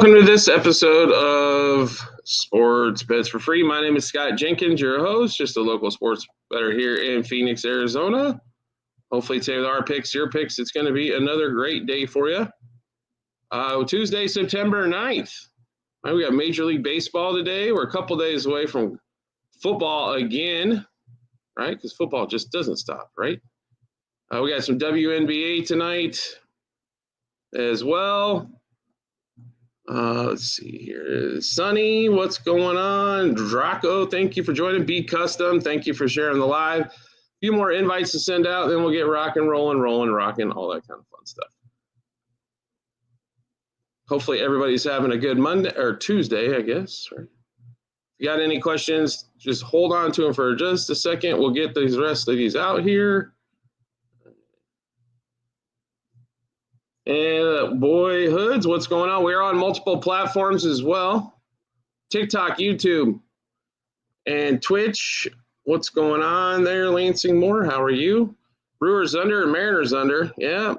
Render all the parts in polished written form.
welcome to this episode of Sports Bets for Free. My name is Scott Jenkins, your host, just a local sports bettor here in Phoenix, Arizona. Hopefully today with our picks, your picks, it's going to be another great day for you. Tuesday, September 9th. We got Major League Baseball today. We're a couple days away from football again, right? Because football just doesn't stop, right? We got some WNBA tonight as well. Let's see here. Sunny, what's going on? Draco, thank you for joining. Be Custom, thank you for sharing the live. A few more invites to send out, then we'll get rocking, rolling, rocking, all that kind of fun stuff. Hopefully everybody's having a good Monday or Tuesday, I guess. Right? If you got any questions, just hold on to them for just a second. We'll get the rest of these out here. And boy, Hoods, what's going on? We're on multiple platforms as well. TikTok, YouTube, and Twitch. What's going on there, Lansing Moore? How are you? Brewers under and Mariners under. Yeah,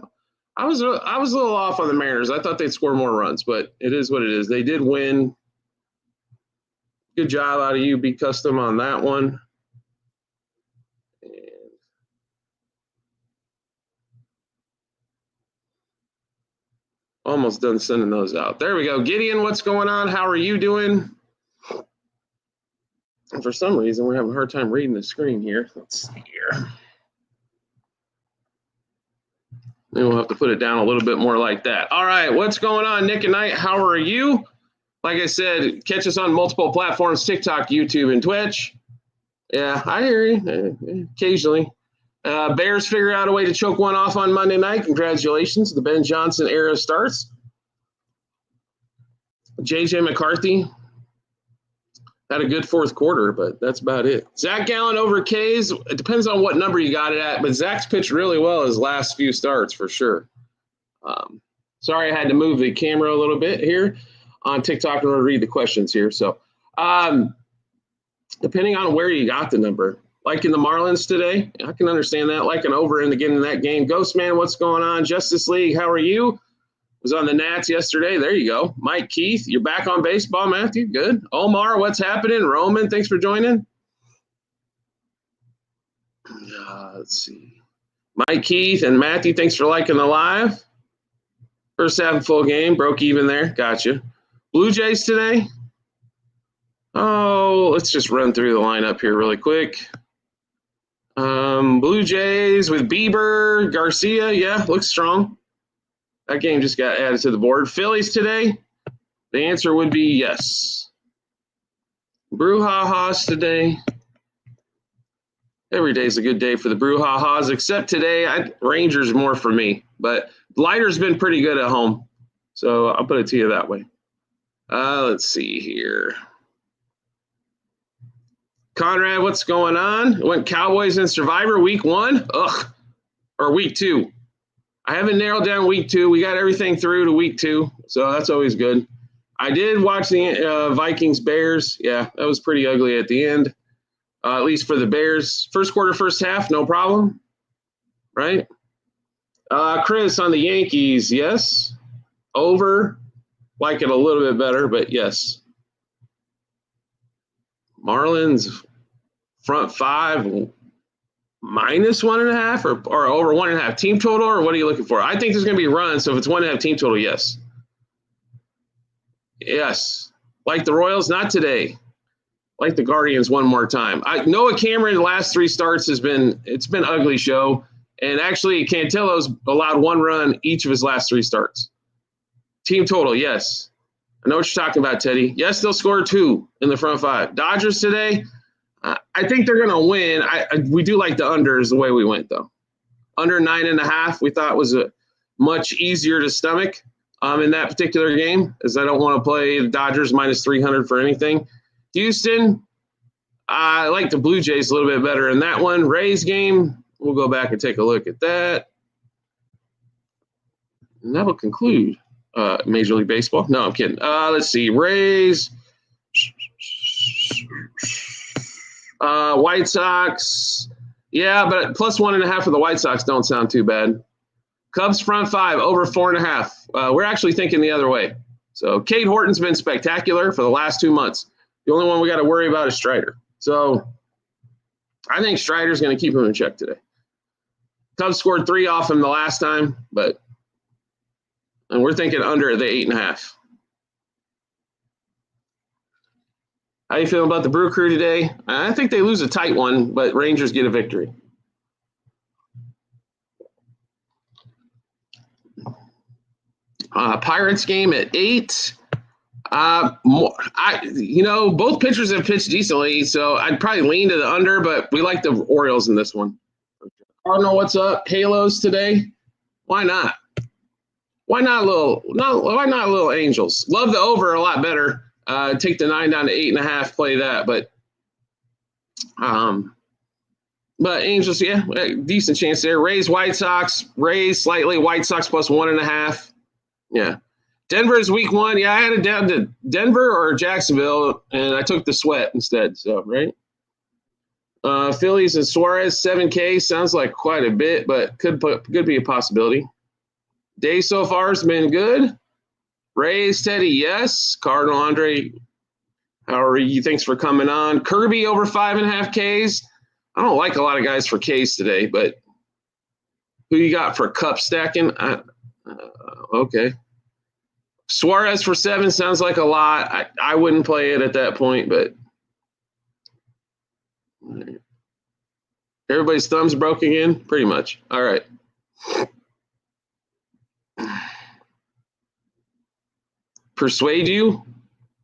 I was a little off on the Mariners. I thought they'd score more runs, but it is what it is. They did win. Good job out of you, Be Custom, on that one. Almost done sending those out. There we go. Gideon, what's going on? How are you doing? And for some reason, we're having a hard time reading the screen here. Let's see here. Maybe we'll have to put it down a little bit more like that. All right, what's going on, Nick and Knight? How are you? Like I said, catch us on multiple platforms, TikTok, YouTube, and Twitch. Yeah, I hear you. Occasionally. Bears figure out a way to choke one off on Monday night. Congratulations. The Ben Johnson era starts. J.J. McCarthy had a good fourth quarter, but that's about it. Zach Gallen over K's. It depends on what number you got it at, but Zach's pitched really well his last few starts for sure. Sorry I had to move the camera a little bit here on TikTok and read the questions here. So depending on where you got the number, like in the Marlins today, I can understand that. Like an over in again in that game. Ghostman, what's going on? Justice League, how are you? Was on the Nats yesterday. There you go. Mike Keith, you're back on baseball, Matthew. Good. Omar, what's happening? Roman, thanks for joining. Let's see. Mike Keith and Matthew, thanks for liking the live. First half full game, broke even there. Gotcha. Blue Jays today. Oh, let's just run through the lineup here really quick. Blue Jays with Bieber, Garcia, yeah, looks strong. That game just got added to the board. Phillies today, the answer would be yes. Brouhahas today. Every day's a good day for the Brouhahas, except today, Rangers more for me. But Leiter's been pretty good at home, so I'll put it to you that way. Let's see here. Conrad, what's going on? Went Cowboys and Survivor week 1? Or week 2. I haven't narrowed down week 2. We got everything through to week 2, so that's always good. I did watch the Vikings-Bears. Yeah, that was pretty ugly at the end, at least for the Bears. First quarter, first half, no problem, right? Chris on the Yankees, yes. Over, like it a little bit better, but yes. Marlins front 5 minus 1.5 or over 1.5 team total, or what are you looking for? I think there's going to be a run, so if it's 1.5 team total, yes. Yes. Like the Royals, not today. Like the Guardians one more time. Noah Cameron, the last 3 starts it's been ugly show, and actually Cantillo's allowed 1 run each of his last 3 starts. Team total, yes. I know what you're talking about, Teddy. Yes, they'll score 2 in the front 5. Dodgers today, I think they're going to win. We do like the unders the way we went, though. Under 9.5 we thought was a much easier to stomach in that particular game, as I don't want to play the Dodgers minus 300 for anything. Houston, I like the Blue Jays a little bit better in that one. Rays game, we'll go back and take a look at that. And that will conclude Major League Baseball. No, I'm kidding. Let's see. Rays. White Sox. Yeah, but plus 1.5 for the White Sox don't sound too bad. Cubs front 5, over 4.5. We're actually thinking the other way. So Cade Horton's been spectacular for the last 2 months. The only one we got to worry about is Strider. So I think Strider's going to keep him in check today. Cubs scored 3 off him the last time, and we're thinking under the 8.5. How you feeling about the Brew Crew today? I think they lose a tight one, but Rangers get a victory. Pirates game at 8. Both pitchers have pitched decently, so I'd probably lean to the under, but we like the Orioles in this one. Cardinal, what's up? Halos today? Why not? Why not a little Angels? Love the over a lot better. Take the 9 down to 8.5, play that, but Angels, yeah, decent chance there. Rays, White Sox, Rays slightly, White Sox plus 1.5. Yeah. Denver's week 1. Yeah, I had it down to Denver or Jacksonville, and I took the sweat instead. So, right. Phillies and Suarez, 7K. Sounds like quite a bit, but could be a possibility. Day so far has been good. Rays, Teddy, yes. Cardinal, Andre, how are you? Thanks for coming on. Kirby over 5.5 Ks. I don't like a lot of guys for Ks today, but who you got for cup stacking? Okay. Suarez for 7 sounds like a lot. I wouldn't play it at that point, but everybody's thumbs broke again? Pretty much. All right. Persuade you?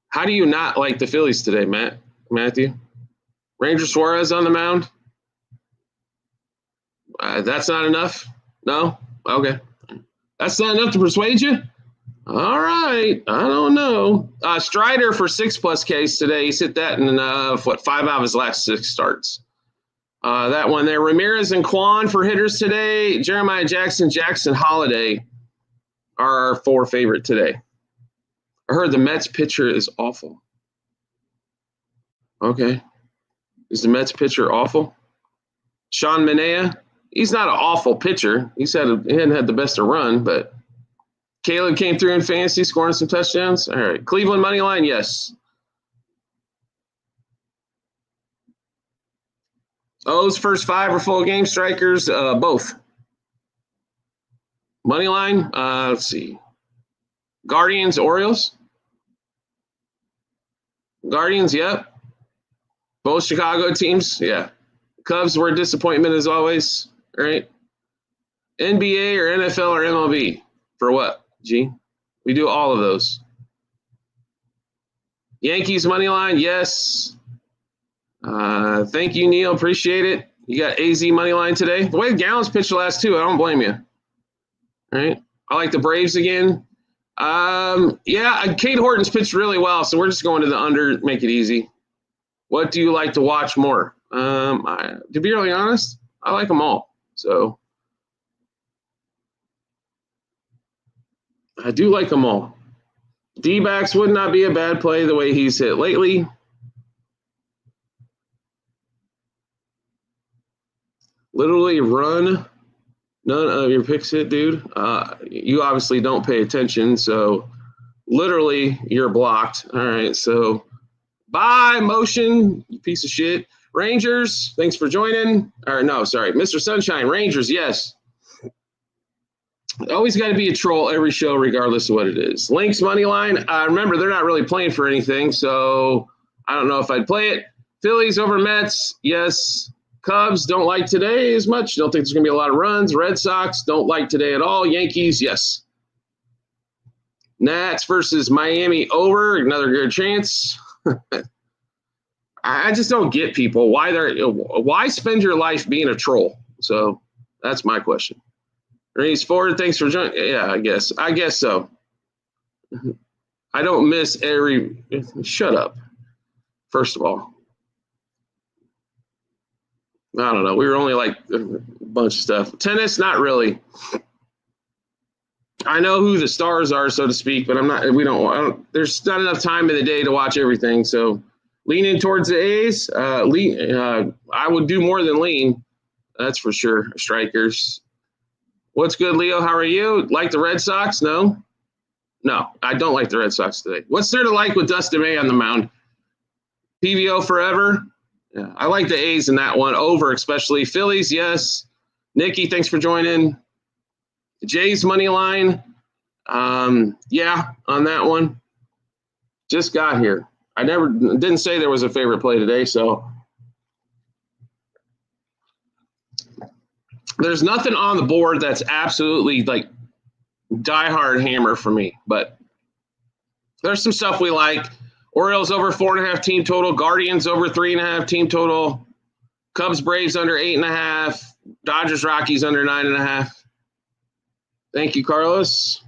How do you not like the Phillies today, Matthew? Ranger Suarez on the mound? That's not enough? No? Okay. That's not enough to persuade you? All right. I don't know. Strider for 6+ Ks today. He's hit that in, 5 out of his last 6 starts. That one there. Ramirez and Kwan for hitters today. Jeremiah Jackson, Jackson Holiday are our 4 favorite today. I heard the Mets pitcher is awful. Okay. Is the Mets pitcher awful? Sean Manaea? He's not an awful pitcher. He hadn't had the best of run, but Caleb came through in fantasy, scoring some touchdowns. All right. Cleveland money line, yes. O's first 5 are full game. Strikers, both. Money line, let's see. Guardians, Orioles. Guardians, yep. Both Chicago teams, yeah. Cubs were a disappointment as always, right? NBA or NFL or MLB? For what, G? We do all of those. Yankees money line, yes. Thank you, Neil. Appreciate it. You got AZ money line today. The way Gallons pitched the last 2, I don't blame you. All right. I like the Braves again. Cade Horton's pitched really well, so we're just going to the under, make it easy. What do you like to watch more? To be really honest, I like them all. So I do like them all. D-backs would not be a bad play the way he's hit lately. Literally run none of your picks hit, dude. You obviously don't pay attention, so literally you're blocked. All right, so bye, motion, you piece of shit. Rangers, thanks for joining. Or no, sorry, Mr. Sunshine. Rangers, yes. Always got to be a troll every show, regardless of what it is. Lynx money line. Remember, they're not really playing for anything, so I don't know if I'd play it. Phillies over Mets, yes. Cubs don't like today as much. Don't think there's going to be a lot of runs. Red Sox don't like today at all. Yankees, yes. Nats versus Miami over. Another good chance. I just don't get people. Why spend your life being a troll? So that's my question. Reese Ford, thanks for joining. Yeah, I guess so. I don't miss every. Shut up. First of all. I don't know. We were only like a bunch of stuff. Tennis, not really. I know who the stars are, so to speak, but there's not enough time in the day to watch everything. So leaning towards the A's, I would do more than lean. That's for sure. Strikers. What's good, Leo? How are you? Like the Red Sox? No? No, I don't like the Red Sox today. What's there to like with Dustin May on the mound? PVO forever. Yeah, I like the A's in that one over, especially Phillies. Yes. Nikki, thanks for joining. Jays money line. Yeah, on that one. Just got here. I didn't say there was a favorite play today, so there's nothing on the board that's absolutely like diehard hammer for me, but there's some stuff we like. Orioles over 4.5 team total, Guardians over 3.5 team total, Cubs Braves under 8.5, Dodgers Rockies under 9.5. Thank you, Carlos.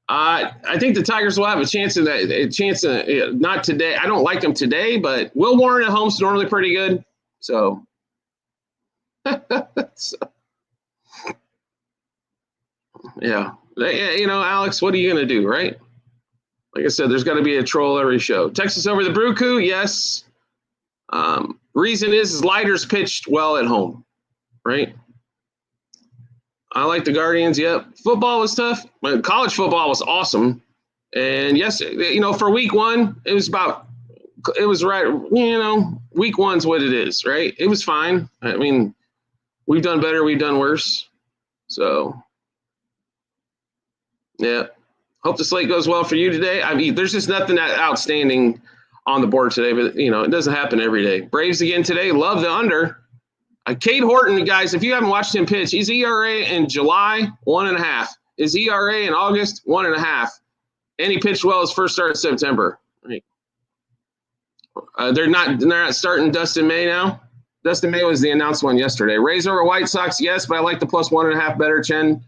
I think the Tigers will have a chance in that. Not today. I don't like them today, but Will Warren at home's normally pretty good. So, yeah. Alex, what are you going to do, right? Like I said, there's got to be a troll every show. Texas over the Brucu, yes. Reason is Lighters pitched well at home, right? I like the Guardians. Yep. Football was tough. College football was awesome. And yes, for week one, it was right. Week one's what it is, right? It was fine. I mean, we've done better. We've done worse. So, yeah. Hope the slate goes well for you today. I mean, there's just nothing that outstanding on the board today, but, it doesn't happen every day. Braves again today. Love the under. Cade Horton, guys, if you haven't watched him pitch, his ERA in July, 1.5. His ERA in August, 1.5. And he pitched well his first start in September. Right. They're not starting Dustin May now. Dustin May was the announced one yesterday. Rays over White Sox, yes, but I like the plus 1.5 better. Chen.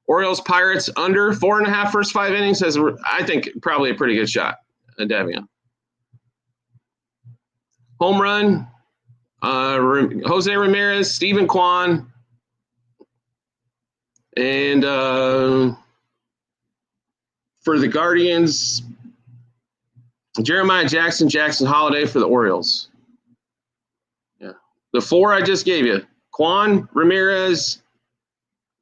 Orioles Pirates under 4.5 first 5 innings has, I think, probably a pretty good shot. Davion. Home run. Jose Ramirez, Stephen Kwan, and for the Guardians, Jeremiah Jackson Holiday for the Orioles. Yeah, the 4 I just gave you: Kwan, Ramirez,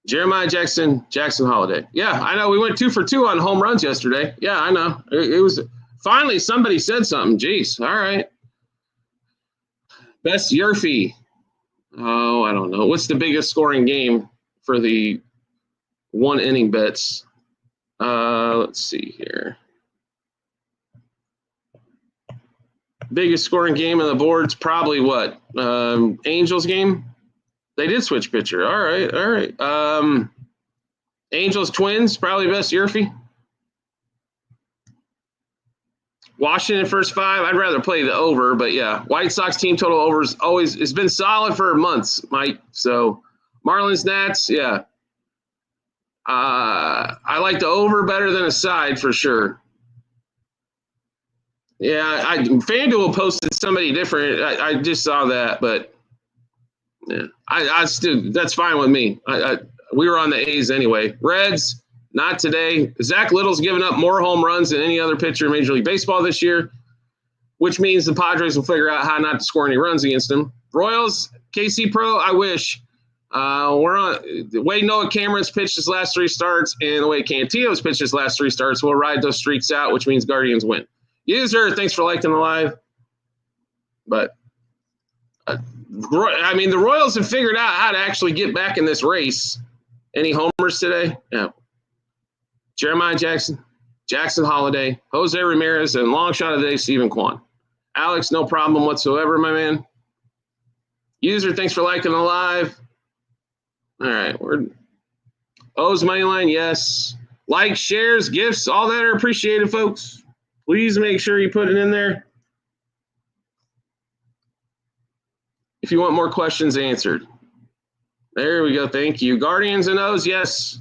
Jeremiah Jackson Holiday. Yeah, I know we went 2 for 2 on home runs yesterday. Yeah, I know. It was finally somebody said something. Jeez, all right. Best Yurfie. Oh, I don't know. What's the biggest scoring game for the 1 inning bets? Let's see here. Biggest scoring game on the board's probably what? Angels game? They did switch pitcher. All right. Angels Twins, probably best Yurfie. Washington first 5. I'd rather play the over, but yeah, White Sox team total overs always. It's been solid for months, Mike. So Marlins Nats, yeah. I like the over better than a side for sure. Yeah, FanDuel posted somebody different. I just saw that, but yeah, I still that's fine with me. We were on the A's anyway. Reds. Not today. Zach Little's given up more home runs than any other pitcher in Major League Baseball this year, which means the Padres will figure out how not to score any runs against him. Royals, KC Pro, I wish. We're on the way Noah Cameron's pitched his last 3 starts and the way Cantillo's pitched his last 3 starts. We'll ride those streaks out, which means Guardians win. User, thanks for liking the live. But, the Royals have figured out how to actually get back in this race. Any homers today? Yeah. Jeremiah Jackson Holiday, Jose Ramirez, and long shot of the day, Stephen Kwan. Alex, no problem whatsoever, my man. User, thanks for liking the live. All right, O's money line, yes. Likes, shares, gifts, all that are appreciated, folks. Please make sure you put it in there. If you want more questions answered. There we go. Thank you. Guardians and O's, yes.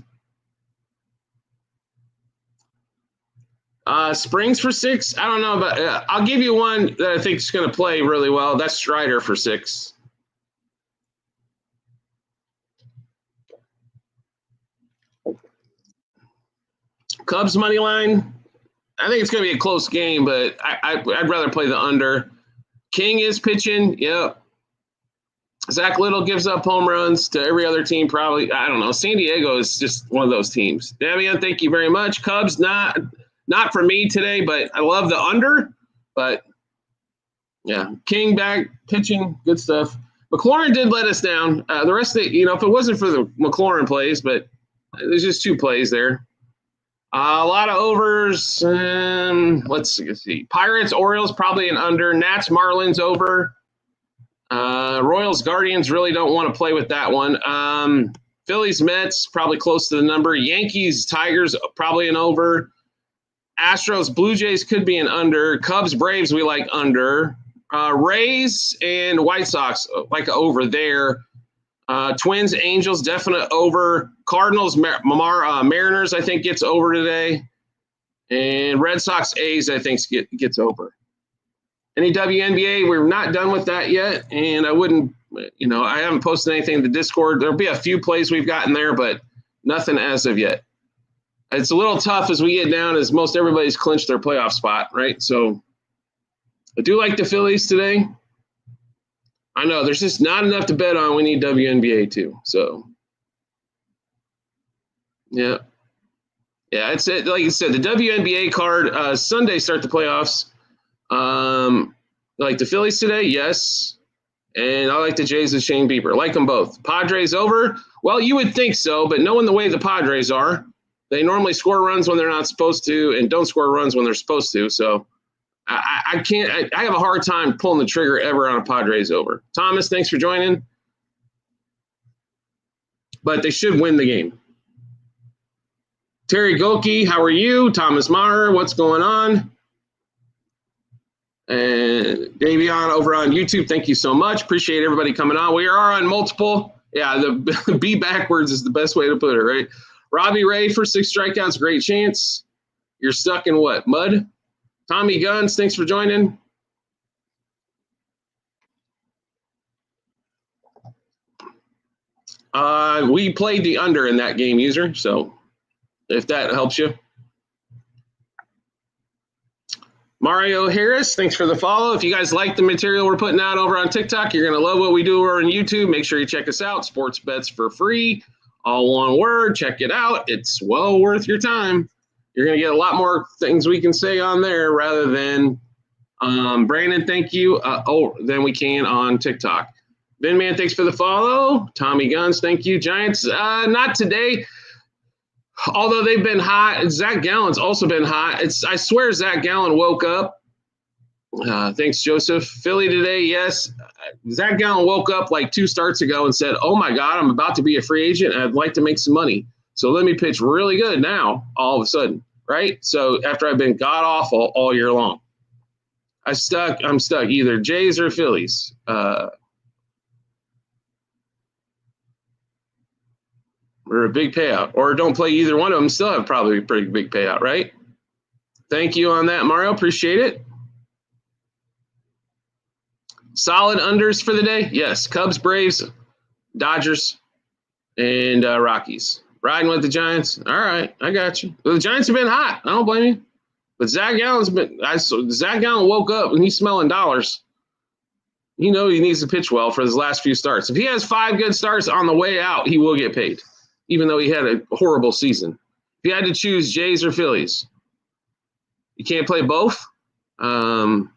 Springs for 6. I don't know, but I'll give you one that I think is going to play really well. That's Strider for 6. Cubs money line. I think it's going to be a close game, but I'd rather play the under. King is pitching. Yep. Zach Little gives up home runs to every other team, probably. I don't know. San Diego is just one of those teams. Damian, thank you very much. Cubs, not for me today, but I love the under. But, yeah, King back, pitching, good stuff. McLaurin did let us down. The rest of the, if it wasn't for the McLaurin plays, but there's just 2 plays there. A lot of overs. Let's see. Pirates, Orioles, probably an under. Nats, Marlins, over. Royals, Guardians, really don't want to play with that one. Phillies, Mets, probably close to the number. Yankees, Tigers, probably an over. Astros, Blue Jays could be an under. Cubs, Braves, we like under. Rays and White Sox, like over there. Twins, Angels, definite over. Cardinals, Mariners, I think gets over today. And Red Sox, A's, I think gets over. Any WNBA, we're not done with that yet, and I wouldn't, I haven't posted anything in the Discord. There'll be a few plays we've gotten there, but nothing as of yet. It's a little tough as we get down, as most everybody's clinched their playoff spot, right? So I do like the Phillies today. I know there's just not enough to bet on. We need WNBA too. So, yeah. Yeah, it's it. Like you said, the WNBA card, Sunday start the playoffs. Like the Phillies today, yes. And I like the Jays with Shane Bieber. Like them both. Padres over? Well, you would think so, but knowing the way the Padres are, they normally score runs when they're not supposed to and don't score runs when they're supposed to. So I can't – I have a hard time pulling the trigger ever on a Padres over. Thomas, thanks for joining. But they should win the game. Terry Goki, how are you? Thomas Maher, what's going on? And Davion over on YouTube, thank you so much. Appreciate everybody coming on. We are on multiple. Yeah, the B backwards is the best way to put it, right? Robbie Ray for 6 strikeouts, great chance. You're stuck in what, mud? Tommy Guns, thanks for joining. We played the under in that game, user, so if that helps you. Mario Harris, thanks for the follow. If you guys like the material we're putting out over on TikTok, you're going to love what we do over on YouTube. Make sure you check us out. Sports Bets for Free, all one word. Check it out. It's well worth your time. You're going to get a lot more things we can say on there rather than Brandon, thank you, than we can on TikTok. Ben Man, thanks for the follow. Tommy Guns, thank you. Giants, not today. Although they've been hot, Zach Gallen's also been hot. I swear Zach Gallen woke up. Thanks, Joseph. Philly today, yes. Zach Gallen woke up like 2 starts ago and said, oh, my God, I'm about to be a free agent, and I'd like to make some money. So let me pitch really good now, all of a sudden, right? So after I've been god-awful all year long. I'm stuck either Jays or Phillies. Or a big payout, or don't play either one of them, still have probably a pretty big payout, right? Thank you on that, Mario. Appreciate it. Solid unders for the day? Yes. Cubs, Braves, Dodgers, and Rockies. Riding with the Giants? All right, I got you. Well, the Giants have been hot. I don't blame you. But Zach Gallen woke up and he's smelling dollars. He needs to pitch well for his last few starts. If he has 5 good starts on the way out, he will get paid, even though he had a horrible season. If you had to choose Jays or Phillies, you can't play both. Ranger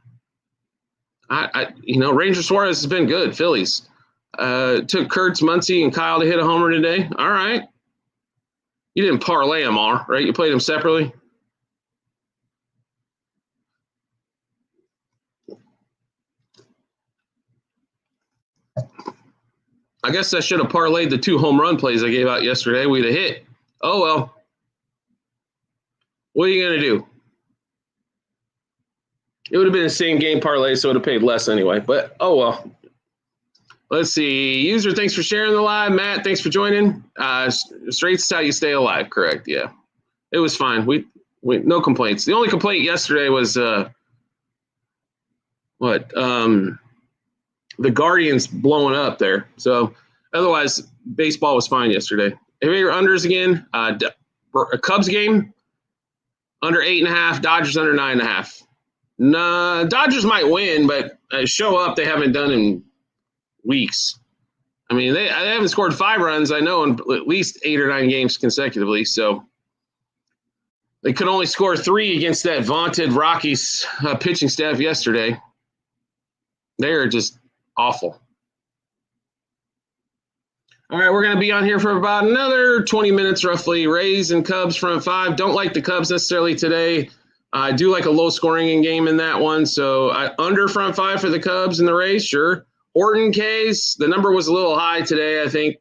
Suarez has been good. Phillies took Kurtz, Muncy, and Kyle to hit a homer today. All right. You didn't parlay them all, right? You played them separately. I guess I should have parlayed the 2 home run plays I gave out yesterday. We'd have hit. Oh, well. What are you going to do? It would have been the same game parlay, so it would have paid less anyway. But, oh, well. Let's see. User, thanks for sharing the live. Matt, thanks for joining. Straight's how you stay alive, correct? Yeah. It was fine. We no complaints. The only complaint yesterday was the Guardians blowing up there. So otherwise, baseball was fine yesterday. If your unders again, a Cubs game, under 8.5, Dodgers under 9.5. Nah, Dodgers might win, but show up they haven't done in weeks. I mean, they haven't scored 5 runs, I know, in at least 8 or 9 games consecutively. So they could only score 3 against that vaunted Rockies pitching staff yesterday. They are just awful. All right, we're going to be on here for about another 20 minutes roughly. Rays and Cubs front 5. Don't like the Cubs necessarily today. I do like a low-scoring game in that one. So under front 5 for the Cubs and the Rays, sure. Horton K's, the number was a little high today, I think.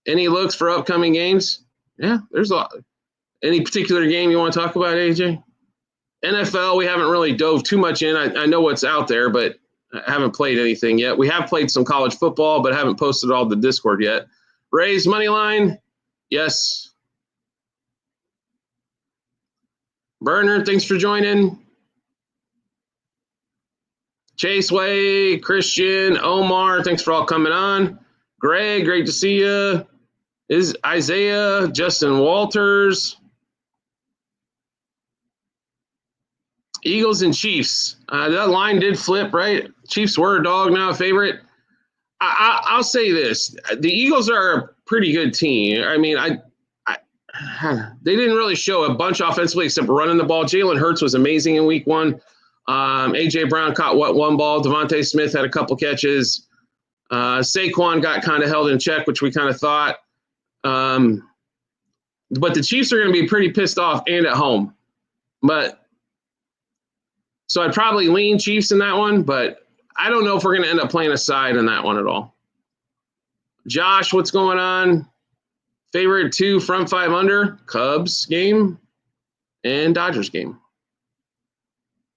Any looks for upcoming games? Yeah, there's a lot. Any particular game you want to talk about, AJ? NFL, we haven't really dove too much in. I know what's out there, but I haven't played anything yet. We have played some college football, but haven't posted all the Discord yet. Rays money line, yes. Burner, thanks for joining. Chase Way, Christian, Omar, thanks for all coming on. Greg, great to see you. Is Isaiah, Justin Walters. Eagles and Chiefs. That line did flip, right? Chiefs were a dog, now a favorite. I'll say this. The Eagles are a pretty good team. I mean, they didn't really show a bunch offensively except running the ball. Jalen Hurts was amazing in week 1. A.J. Brown caught one ball. Devontae Smith had a couple catches. Saquon got kind of held in check, which we kind of thought. But the Chiefs are going to be pretty pissed off and at home. So I'd probably lean Chiefs in that one, but I don't know if we're going to end up playing a side in that one at all. Josh, what's going on? Favorite 2 front 5 under, Cubs game and Dodgers game.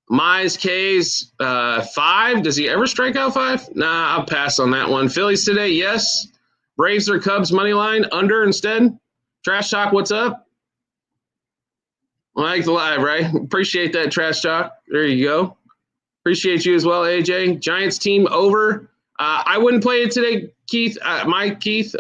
Mize K's 5. Does he ever strike out 5? Nah, I'll pass on that one. Phillies today, yes. Braves or Cubs money line under instead. Trash Talk, what's up? Like the live, right? Appreciate that, Trash Talk. There you go. Appreciate you as well, AJ. Giants team over. I wouldn't play it today, Keith. Keith.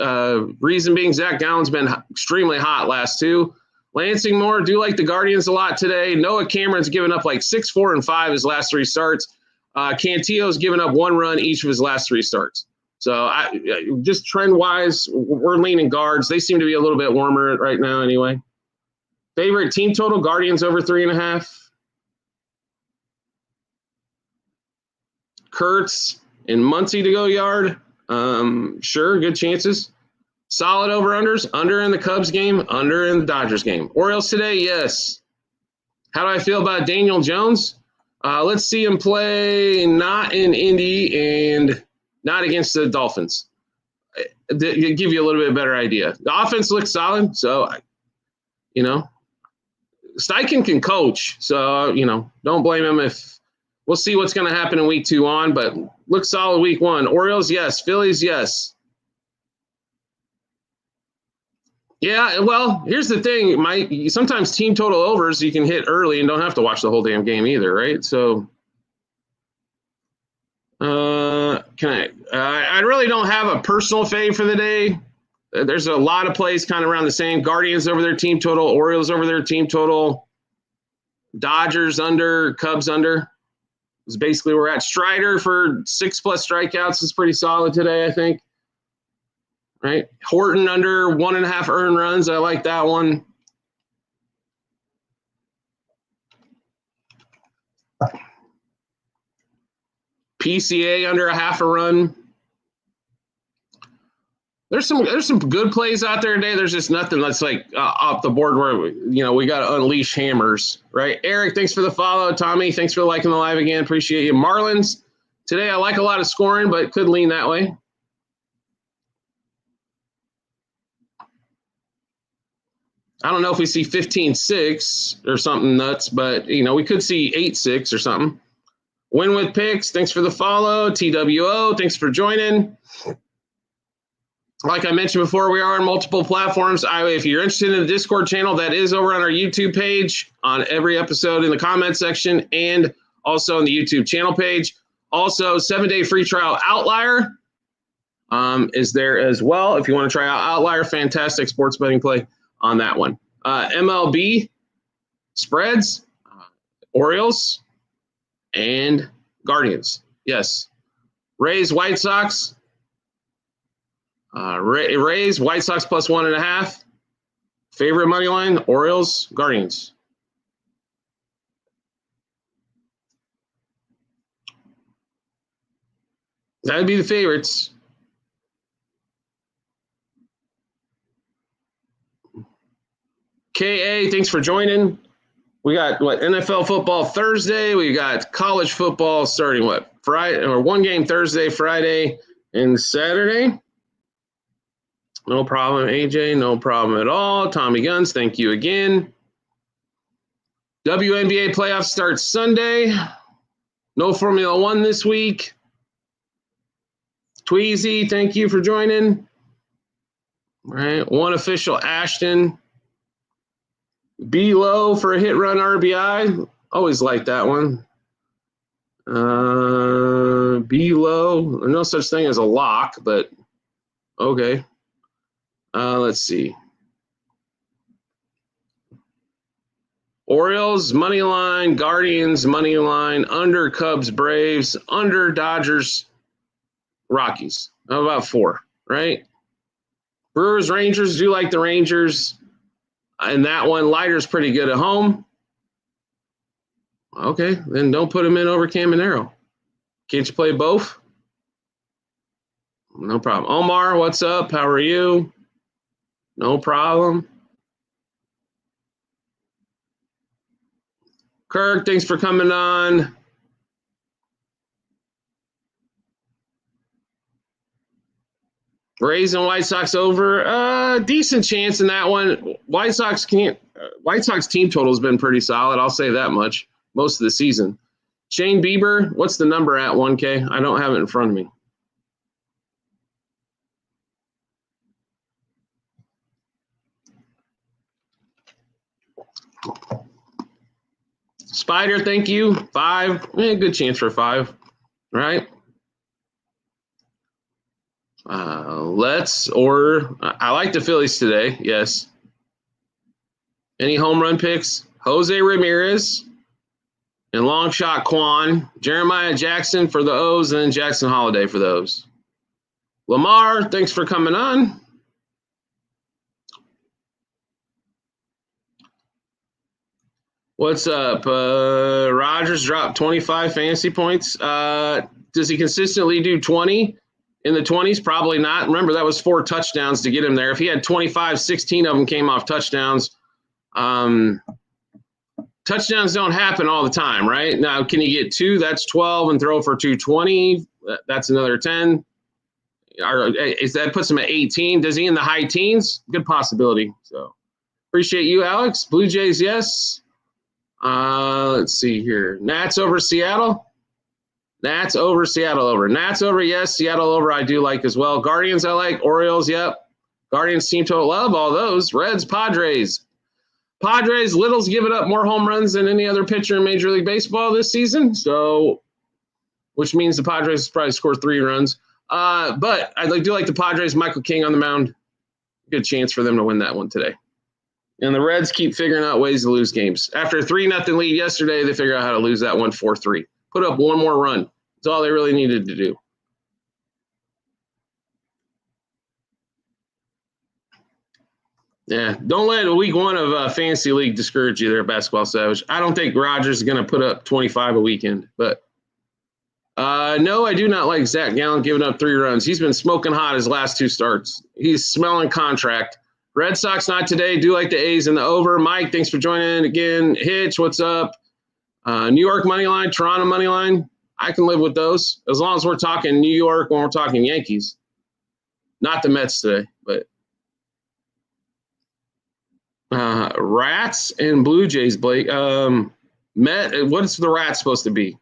Reason being, Zach Gallen's been extremely hot last 2. Lansing Moore, do like the Guardians a lot today. Noah Cameron's given up like 6, 4, and 5 his last 3 starts. Cantillo's given up 1 run each of his last 3 starts. So just trend-wise, we're leaning guards. They seem to be a little bit warmer right now anyway. Favorite team total, Guardians over 3.5. Kurtz and Muncy to go yard. Sure, good chances. Solid over-unders. Under in the Cubs game, under in the Dodgers game. Orioles today, yes. How do I feel about Daniel Jones? Let's see him play not in Indy and not against the Dolphins. Give you a little bit better idea. The offense looks solid, so, Steichen can coach, so, don't blame him if we'll see what's going to happen in week 2 on, but looks solid week 1. Orioles, yes. Phillies, yes. Yeah, well, here's the thing. Sometimes team total overs you can hit early and don't have to watch the whole damn game either, right? So, I really don't have a personal fave for the day. There's a lot of plays kind of around the same. Guardians over their team total, Orioles over their team total, Dodgers under, Cubs under. Is basically where we're at. Strider for 6+ strikeouts is pretty solid today, I think. Right? Horton under 1.5 earned runs. I like that one. PCA under 0.5 run. There's some good plays out there today. There's just nothing that's like off the board where we got to unleash hammers, right? Eric, thanks for the follow. Tommy, thanks for liking the live again. Appreciate you. Marlins today, I like a lot of scoring, but could lean that way. I don't know if we see 15-6 or something nuts, but we could see 8-6 or something. Win with picks. Thanks for the follow. TWO, thanks for joining. Like I mentioned before, we are on multiple platforms. If you're interested in the Discord channel, that is over on our YouTube page on every episode in the comment section and also on the YouTube channel page. Also, 7-day free trial Outlier is there as well. If you want to try out Outlier, fantastic sports betting play on that one. MLB spreads, Orioles, and Guardians. Yes. Rays, White Sox. Rays, White Sox plus 1.5. Favorite money line, Orioles, Guardians. That'd be the favorites. KA, thanks for joining. We got NFL football Thursday. We got college football starting Friday, or one game Thursday, Friday, and Saturday. No problem, AJ. No problem at all. Tommy Guns, thank you again. WNBA playoffs start Sunday. No Formula One this week. Tweezy, thank you for joining. All right, one official Ashton. B-Low for a hit run RBI. Always like that one. B-Low. No such thing as a lock, but okay. Let's see. Orioles, money line. Guardians, money line. Under Cubs, Braves. Under Dodgers, Rockies. How about 4, right? Brewers, Rangers. Do like the Rangers. And that one, Leiter's pretty good at home. Okay, then don't put him in over Caminero. Can't you play both? No problem. Omar, what's up? How are you? No problem. Kirk, thanks for coming on. Rays and White Sox over. Decent chance in that one. White Sox team total has been pretty solid. I'll say that much most of the season. Shane Bieber, what's the number at 1K? I don't have it in front of me. Spider, thank you. 5. Good chance for 5, right? I like the Phillies today, yes. Any home run picks? Jose Ramirez and long shot Quan. Jeremiah Jackson for the O's and then Jackson Holiday for the O's. Lamar, thanks for coming on. What's up? Rogers dropped 25 fantasy points. Does he consistently do 20? In the 20s, probably not. Remember, that was 4 touchdowns to get him there. If he had 25, 16 of them came off touchdowns. Touchdowns don't happen all the time, right? Now, can you get 2? That's 12 and throw for 220. That's another 10. That puts him at 18. Does he in the high teens? Good possibility. So appreciate you, Alex. Blue Jays, yes. Let's see here. Nats over Seattle. Nats over, Seattle over. Nats over, yes. Seattle over, I do like as well. Guardians, I like. Orioles, yep. Guardians team total, love all those. Reds, Padres. Little's given up more home runs than any other pitcher in Major League Baseball this season, so which means the Padres probably score 3 runs. But I do like the Padres. Michael King on the mound. Good chance for them to win that one today. And the Reds keep figuring out ways to lose games. After a 3-0 lead yesterday, they figure out how to lose that one 4-3. Put up one more run. That's all they really needed to do. Yeah, don't let week 1 of Fantasy League discourage you there, Basketball Savage. I don't think Rogers is going to put up 25 a weekend. But, no, I do not like Zach Gallen giving up 3 runs. He's been smoking hot his last 2 starts. He's smelling contract. Red Sox not today. Do like the A's and the over. Mike, thanks for joining again. Hitch, what's up? New York money line, Toronto money line. I can live with those as long as we're talking New York when we're talking Yankees. Not the Mets today, but Rats and Blue Jays, Blake. What's the Rats supposed to be?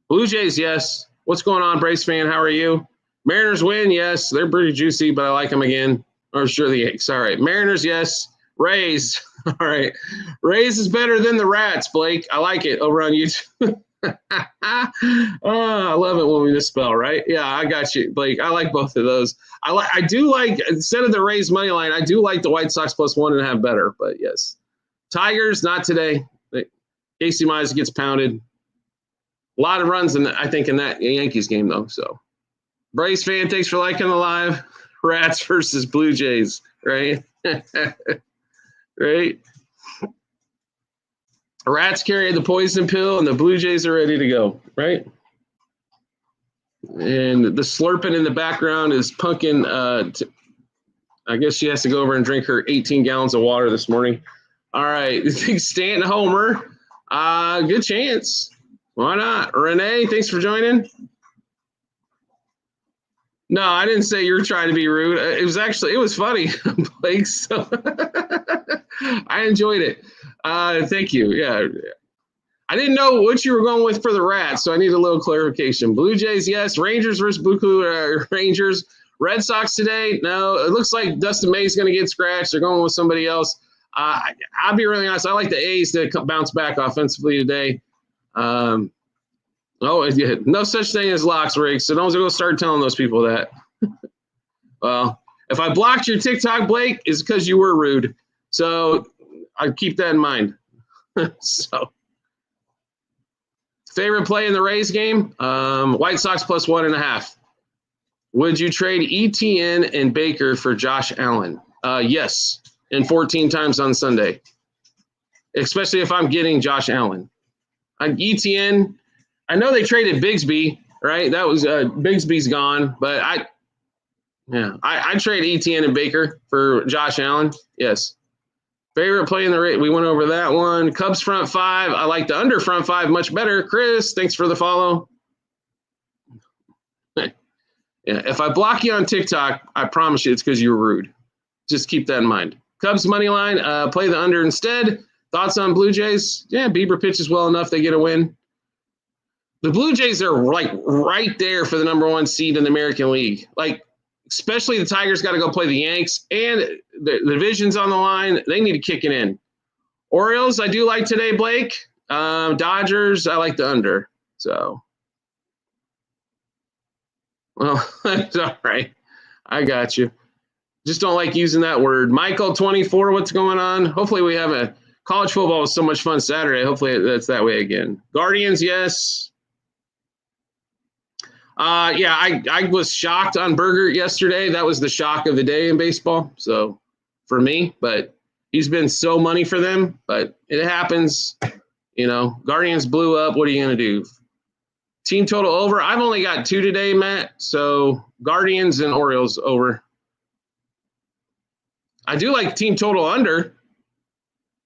Blue Jays, yes. What's going on, Brace fan? How are you? Mariners win, yes. They're pretty juicy, but I like them again. Or sure, the Yankees. All right. Mariners, yes. Rays. All right. Rays is better than the Rats, Blake. I like it over on YouTube. I love it when we misspell, right? Yeah, I got you, Blake. I like both of those. I do like, instead of the Rays money line, I do like the White Sox plus 1.5 better, but yes. Tigers, not today. Casey Mize gets pounded. A lot of runs, I think, in that Yankees game, though. So, Brace fan, thanks for liking the live. Rats versus Blue Jays, right? Right? Rats carry the poison pill, and the Blue Jays are ready to go, right? And the slurping in the background is Pumpkin. I guess she has to go over and drink her 18 gallons of water this morning. All right, Stanton homer. Good chance. Why not? Renee, thanks for joining. No, I didn't say you were trying to be rude. It was funny, Blake. So I enjoyed it. Thank you. Yeah. I didn't know what you were going with for the Rats, so I need a little clarification. Blue Jays, yes. Rangers versus Blue Rangers. Red Sox today, no. It looks like Dustin May's going to get scratched. They're going with somebody else. I'll be really honest. I like the A's to bounce back offensively today. No such thing as locks, Rick, so don't go start telling those people that. Well, if I blocked your TikTok, Blake, it's because you were rude. So I keep that in mind. So, favorite play in the Rays game? White Sox plus 1.5. Would you trade ETN and Baker for Josh Allen? Yes, and 14 times on Sunday, especially if I'm getting Josh Allen. ETN, I know they traded Bigsby, right? That was Bigsby's gone, but I trade ETN and Baker for Josh Allen. Yes. Favorite play in the Rays? We went over that one. Cubs front five. I like the under front five much better. Chris, thanks for the follow. Yeah, if I block you on TikTok, I promise you it's because you're rude. Just keep that in mind. Cubs money line, play the under instead. Thoughts on Blue Jays? Yeah, Bieber pitches well enough. They get a win. The Blue Jays are like right there for the number 1 seed in the American League. Like, especially the Tigers got to go play the Yanks, and the division's on the line. They need to kick it in. Orioles, I do like today, Blake. Dodgers, I like the under. So. Well, that's all right. I got you. Just don't like using that word. Michael, 24, what's going on? Hopefully we have a college football was so much fun Saturday. Hopefully that's that way again. Guardians, yes. I was shocked on Berger yesterday. That was the shock of the day in baseball. So for me, but he's been so money for them, but it happens. Guardians blew up. What are you going to do? Team total over. I've only got 2 today, Matt. So Guardians and Orioles over. I do like team total under.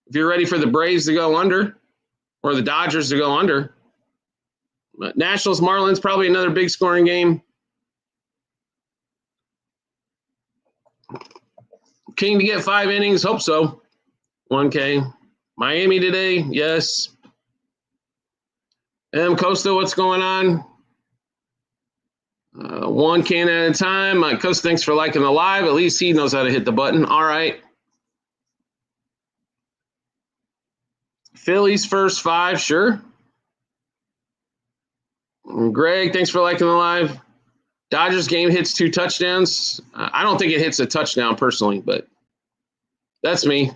If you're ready for the Braves to go under or the Dodgers to go under. But Nationals, Marlins, probably another big scoring game. King to get 5 innings. Hope so. 1K. Miami today. Yes. Costa, what's going on? 1 can at a time. Costa, thanks for liking the live. At least he knows how to hit the button. All right. Phillies first 5, sure. Greg, thanks for liking the live. Dodgers game hits 2 touchdowns. I don't think it hits a touchdown personally, but that's me.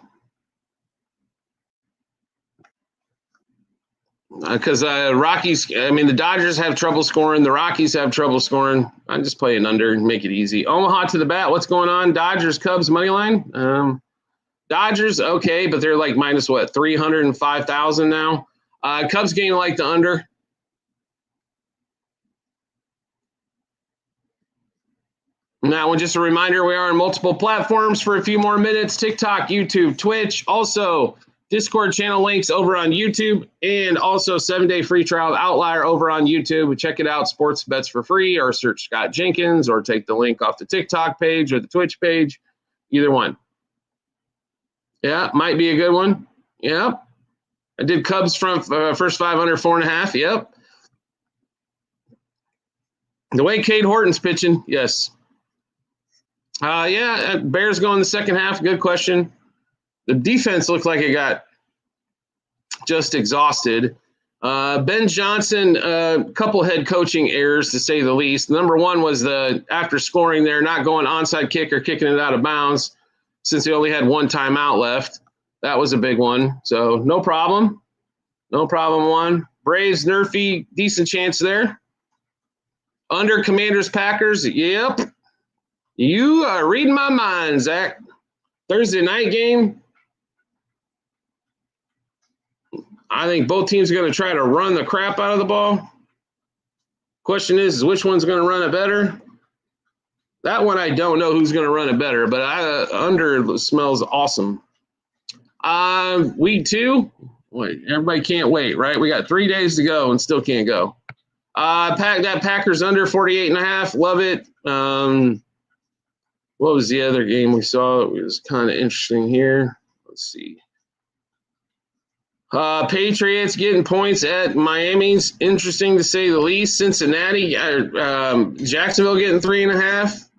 Because the Dodgers have trouble scoring. The Rockies have trouble scoring. I'm just playing under and make it easy. Omaha to the bat. What's going on? Dodgers, Cubs, money line. Dodgers, okay, but they're like minus 305,000 now. Cubs game like the under. Now, just a reminder, we are on multiple platforms for a few more minutes. TikTok, YouTube, Twitch. Also, Discord channel links over on YouTube, and also 7-day free trial of Outlier over on YouTube. Check it out, sports bets for free, or search Scott Jenkins, or take the link off the TikTok page or the Twitch page. Either one. Yeah, might be a good one. Yep. I did Cubs from first 5 under 4.5. Yep. The way Cade Horton's pitching, yes. Bears go in the second half. Good question. The defense looked like it got just exhausted. Ben Johnson, a couple head coaching errors to say the least. Number one was after scoring there, not going onside kick or kicking it out of bounds since he only had 1 timeout left. That was a big one. So no problem. No problem one. Braves, Nerfy, decent chance there. Under Commanders, Packers, yep. You are reading my mind, Zach. Thursday night game. I think both teams are going to try to run the crap out of the ball. Question is which one's going to run it better? That one I don't know who's going to run it better, but under smells awesome. Week 2. Wait, everybody can't wait, right? We got 3 days to go and still can't go. That Packers under 48.5. Love it. What was the other game we saw? It was kind of interesting here. Let's see. Patriots getting points at Miami's interesting to say the least. Cincinnati, Jacksonville getting 3.5.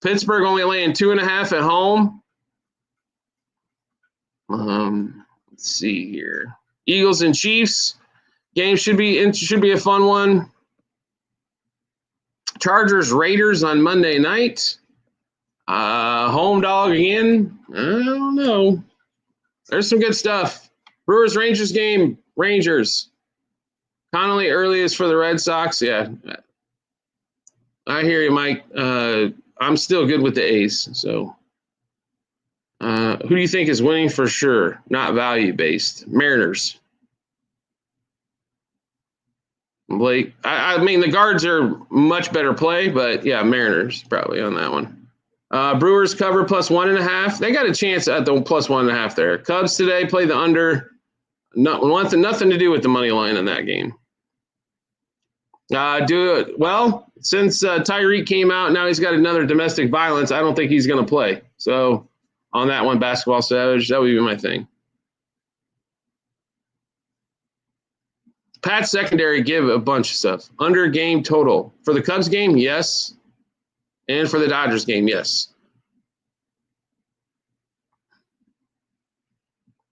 Pittsburgh only laying 2.5 at home. Let's see here. Eagles and Chiefs game should be a fun one. Chargers Raiders on Monday night. Home dog again. I don't know. There's some good stuff. Brewers Rangers game. Rangers. Connolly earliest for the Red Sox. Yeah. I hear you, Mike. I'm still good with the A's. So, who do you think is winning for sure? Not value based. Mariners. Blake. I mean, the Guards are much better play, but yeah, Mariners probably on that one. Brewers cover plus 1.5. They got a chance at the plus 1.5 there. Cubs today play the under. Nothing to do with the money line in that game. Since Tyreek came out, now he's got another domestic violence. I don't think he's going to play. So on that one, Basketball Savage, that would be my thing. Pat's secondary give a bunch of stuff. Under game total. For the Cubs game, yes. And for the Dodgers game, yes.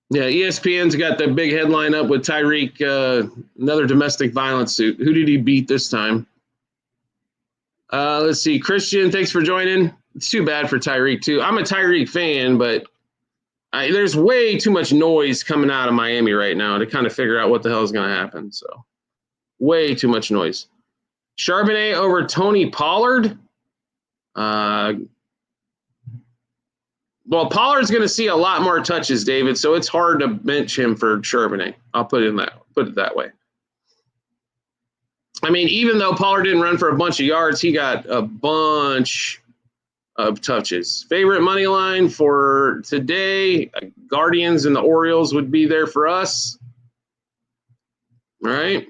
Yeah, ESPN's got the big headline up with Tyreek, another domestic violence suit. Who did he beat this time? Let's see. Christian, thanks for joining. It's too bad for Tyreek, too. I'm a Tyreek fan, but there's way too much noise coming out of Miami right now to kind of figure out what the hell is going to happen. So, way too much noise. Charbonnet over Tony Pollard. Well, Pollard's going to see a lot more touches, David, so it's hard to bench him for Charbonnet. I'll put it that way. I mean, even though Pollard didn't run for a bunch of yards, he got a bunch of touches. Favorite money line for today, Guardians and the Orioles would be there for us. All right.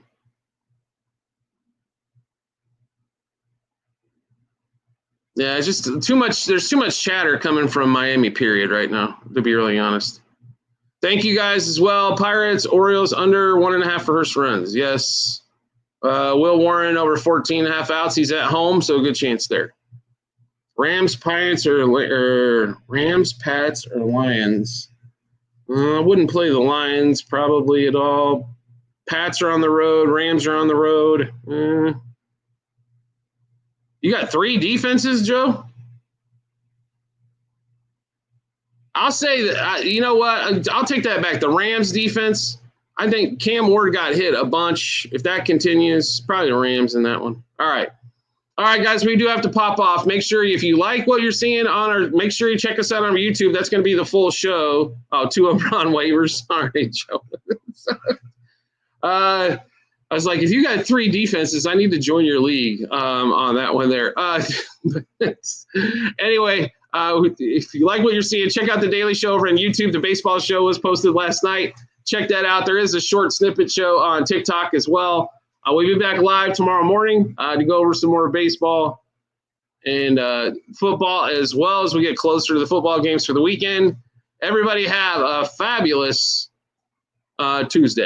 Yeah, it's just too much. There's too much chatter coming from Miami, period, right now, to be really honest. Thank you guys as well. Pirates, Orioles under 1.5 for Hurst runs. Yes. Will Warren over 14.5 outs. He's at home, so good chance there. Rams, Pats, or Lions. I wouldn't play the Lions probably at all. Pats are on the road. Rams are on the road. You got 3 defenses, Joe? I'll say that, you know what? I'll take that back. The Rams defense, I think Cam Ward got hit a bunch. If that continues, probably the Rams in that one. All right. All right, guys, we do have to pop off. Make sure if you like what you're seeing make sure you check us out on YouTube. That's going to be the full show. Oh, 2 of them on waivers. Sorry, Joe. I was like, if you got 3 defenses, I need to join your league on that one there. Anyway, if you like what you're seeing, check out the Daily Show over on YouTube. The baseball show was posted last night. Check that out. There is a short snippet show on TikTok as well. We'll be back live tomorrow morning to go over some more baseball and football as well as we get closer to the football games for the weekend. Everybody have a fabulous Tuesday.